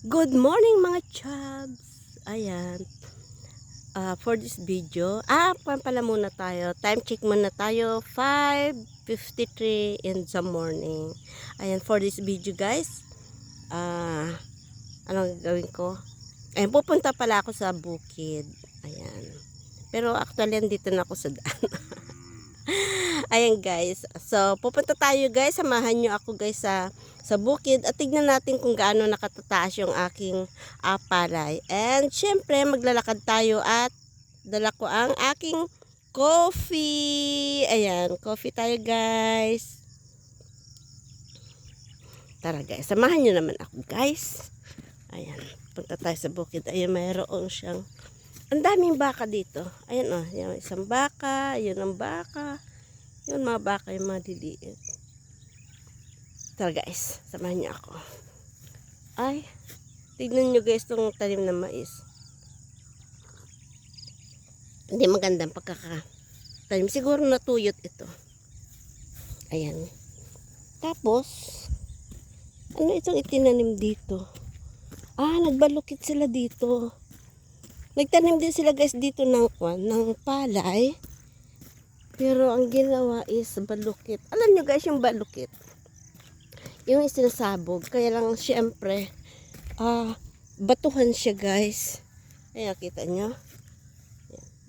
Good morning mga chubs! Ayan, for this video, pala muna tayo. Time check muna tayo, 5:53 in the morning. Ayan, for this video guys, anong gagawin ko? Ayan, pupunta pala ako sa bukid. Ayan. Pero actually, andito na ako sa daan. Ayan guys. So, pupunta tayo guys. Samahan nyo ako guys sa bukid at tignan natin kung gaano nakatataas yung aking palay. And syempre, maglalakad tayo at dala ko ang aking coffee. Ayan, coffee tayo guys. Tara guys, samahan nyo naman ako guys. Ayan, punta tayo sa bukid. Ayan, mayroon siyang ang daming baka dito. Ayan o, yung isang baka, yun ang baka. Yun mga baka, yung mga diliit. Tara guys, samahan niyo ako. Ay, tignan nyo guys itong talim na mais. Hindi magandang pagkakatalim. Siguro natuyot ito. Ayan. Tapos, ano itong itinanim dito? Nagbalukit sila dito. Nagtanim din sila guys dito ng palay. Pero ang ginawa is balukit. Alam nyo guys yung balukit. Yung isinasabog. Kaya lang syempre, batuhan siya guys. Ayan, kita nyo.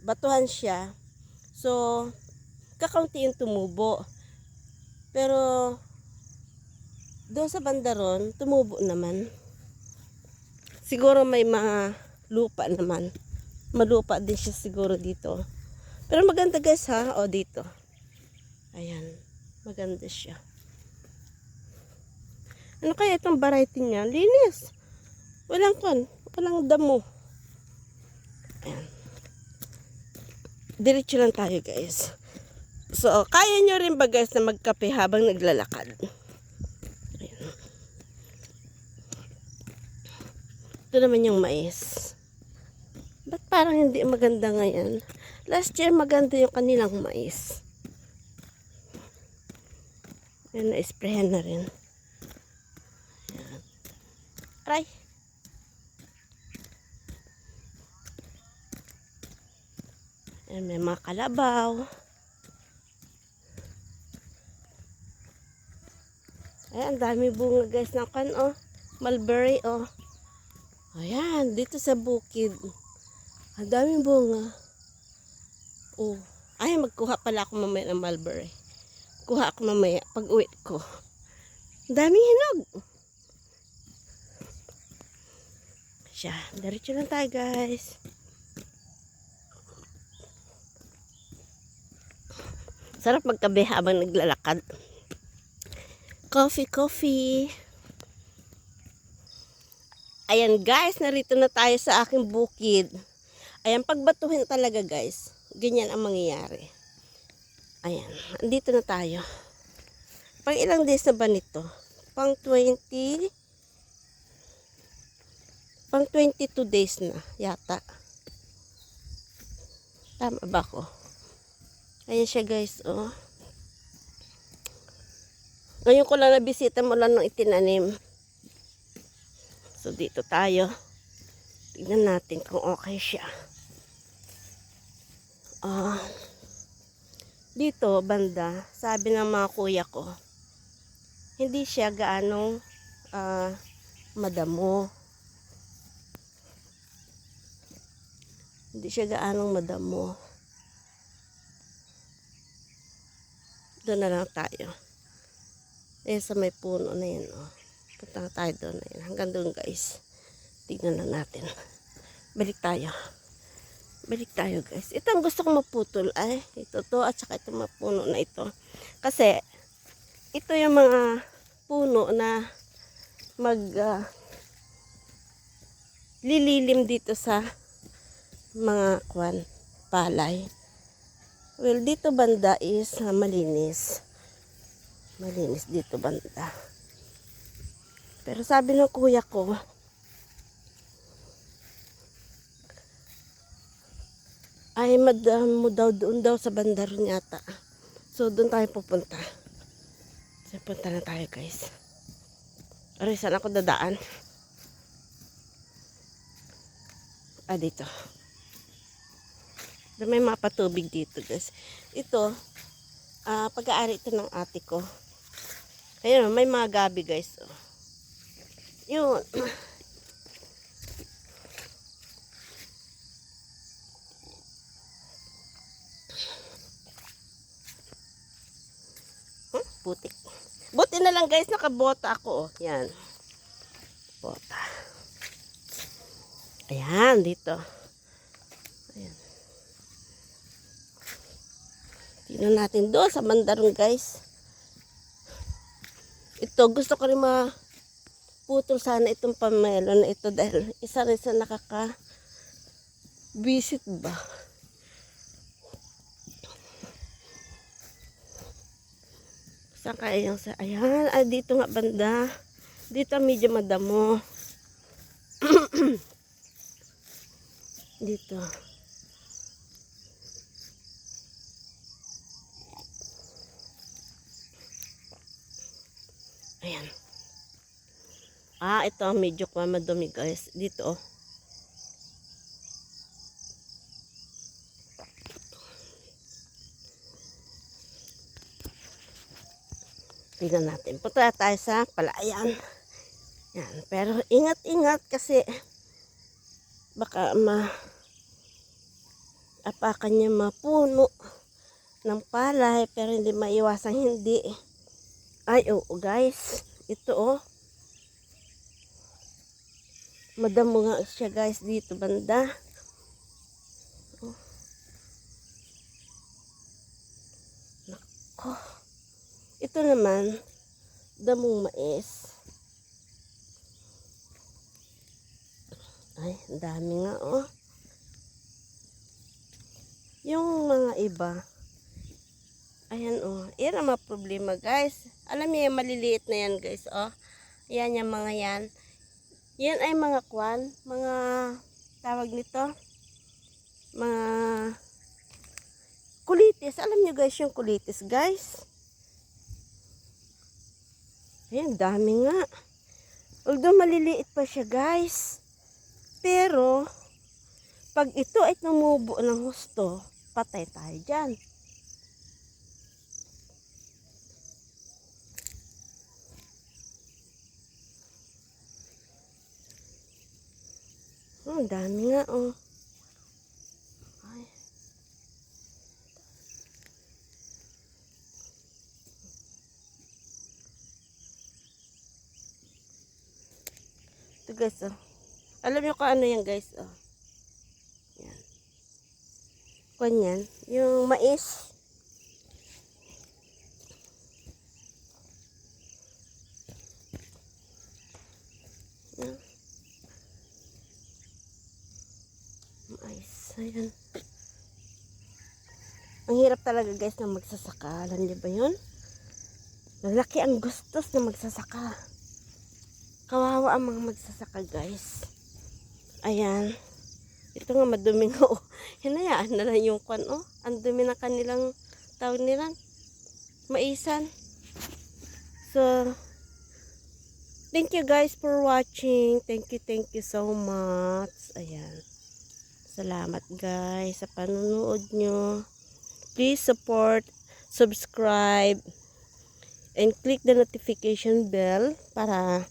Batuhan siya. So, kakaunti yung tumubo. Pero, doon sa bandaron, tumubo naman. Siguro may mga lupa naman. Malupa din siya siguro dito. Pero maganda guys ha. O dito. Ayan. Maganda siya. Ano kaya itong variety niya? Linis. Walang damo. Ayan. Diretso lang tayo guys. So, kaya nyo rin ba guys na magkape habang naglalakad? Ayan. Ito naman yung mais. Ba't parang hindi maganda ngayon? Last year maganda yung kanilang mais. Ayan, na-sprayan na rin. Ayan. Aray! Ayan, may mga kalabaw. Ayan, dami bunga guys ng mulberry Ayan, dito sa bukid. Ang daming bunga. Ay, magkuha pala ako mamaya ng mulberry. Kuha ako mamaya pag uwi ko. Ang daming hinog. Siya, diretso lang tayo guys. Sarap magkabe habang naglalakad. Coffee. Ayan guys, narito na tayo sa aking bukid. Ayan, pagbatuhin talaga guys. Ganyan ang mangyayari. Ayan, andito na tayo. Pang ilang days na ba nito? Pang 22 days na yata. Tama ba ko? Ayan siya guys, Ngayon ko lang nabisita mula nung itinanim. So, dito tayo. Tignan natin kung okay siya. Dito, banda, sabi ng mga kuya ko, hindi siya gaanong madamo. Hindi siya gaanong madamo. Doon na lang tayo. Ayan sa may puno na yan, Punta tayo doon. Ayan. Hanggang doon guys. Tignan na natin. Balik tayo guys. Ito ang gusto kong maputol. Ay, ito to at saka itong mga puno na ito. Kasi, ito yung mga puno na lililim dito sa mga palay. Well, dito banda is malinis. Malinis dito banda. Pero sabi ng kuya ko, ay madamo daw doon daw sa bandaron yata. So doon tayo pupunta. So punta na tayo guys. Aray, saan ako dadaan? Dito. May mga patubig dito guys. Ito, pag-aari ito ng ate ko. Ayun, may mga gabi guys. Oh. Yun. Putik. Buti na lang guys, nakabota ako. Oh. Yan. Bota. Ayan, dito. Ayan. Tingnan natin doon sa mandarong guys. Ito, gusto ko rin maputol sana itong pamelo na ito dahil isa rin sa nakaka-visit ba. Saan kaya yung sa... Ayan, dito nga banda. Dito medyo madamo. Dito. Ayan. Ito medyo madumi guys. Dito. Tingnan natin. Punta tayo sa palayan. Yan. Pero ingat-ingat kasi baka apakan niya mapuno ng palay pero hindi maiwasan hindi. Ay, oo guys. Ito oh. Madamo nga siya guys dito banda. Oh. Nako. Ito naman, damong mais. Ay, ang dami nga oh. Yung mga iba, ayan oh, yan ang mga problema guys. Alam niyo yung maliliit na yan guys oh. Yan yung mga yan. Yan ay mga kwan, mga tawag nito, mga kulitis. Alam niyo guys yung kulitis guys. Ayan, dami nga. Although maliliit pa siya guys. Pero, pag ito ay tumubo ng husto, patay tayo dyan. Ang dami nga oh. Ay. Ito guys oh. Alam niyo kung ano yan guys oh. Yan. Kung yan, yung mais. Yan. Mais. Ayan. Ang hirap talaga guys na magsasaka. Alam niyo ba yun? Malaki ang gustos na magsasaka. Kawawa ang mga magsasaka guys. Ayan. Ito nga madumi nga oh. Hinayaan na lang yung kwan oh. Ang dumi na kanilang tawag nila. Maisan. So, thank you guys for watching. Thank you so much. Ayan. Salamat guys sa panonood nyo. Please support, subscribe, and click the notification bell para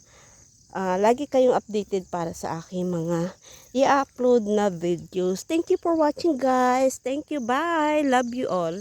lagi kayong updated para sa aking mga i-upload na videos. Thank you for watching guys. Thank you. Bye. Love you all.